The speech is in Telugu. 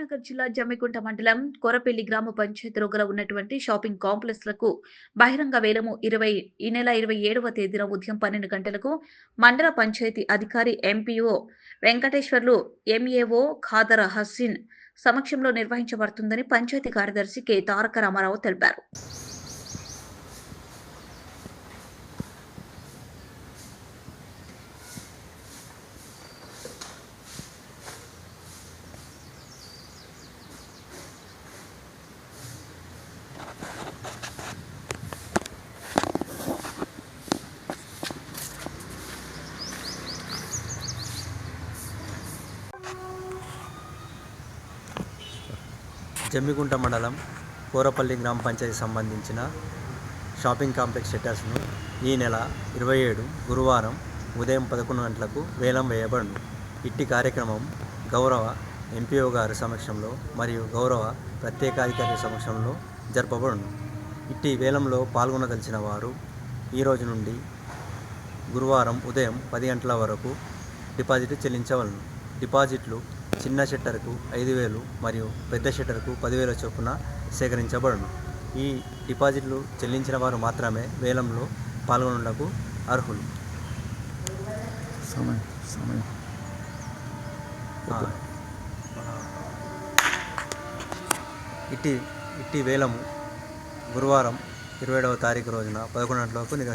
కరీంనగర్ జిల్లా జమ్మికుంట మండలం కొరపెల్లి గ్రామ పంచాయతీలో గల ఉన్నటువంటి షాపింగ్ కాంప్లెక్స్లకు బహిరంగ వేలము ఈ నెల 27వ తేదీన ఉదయం 12 గంటలకు మండల పంచాయతీ అధికారి ఎంపీఓ వెంకటేశ్వర్లు ఎంఏఓ ఖాదర్ హసీన్ సమక్షంలో నిర్వహించబడుతుందని పంచాయతీ కార్యదర్శి కె తారక రామారావు తెలిపారు. జమ్మికుంట మండలం కోరపల్లి గ్రామ పంచాయతీ సంబంధించిన షాపింగ్ కాంప్లెక్స్ షట్టర్స్ను ఈ నెల 27 గురువారం ఉదయం 11 గంటలకు వేలం వేయబడును. ఇట్టి కార్యక్రమం గౌరవ ఎంపీఓ గారి సమక్షంలో మరియు గౌరవ ప్రత్యేకాధికారి సమక్షంలో జరపబడును. ఇట్టి వేలంలో పాల్గొనదలిచిన వారు ఈ రోజు నుండి గురువారం ఉదయం 10 గంటల వరకు డిపాజిట్ చెల్లించవలను. డిపాజిట్లు చిన్న షట్టర్కు 5,000 మరియు పెద్ద షట్టర్కు 10,000 చొప్పున సేకరించబడును. ఈ డిపాజిట్లు చెల్లించిన వారు మాత్రమే వేలంలో పాల్గొనుటకు అర్హులు. ఇట్టి వేలము గురువారం 27వ తారీఖు రోజున 11 గంటలకు నిర్వహించబడును.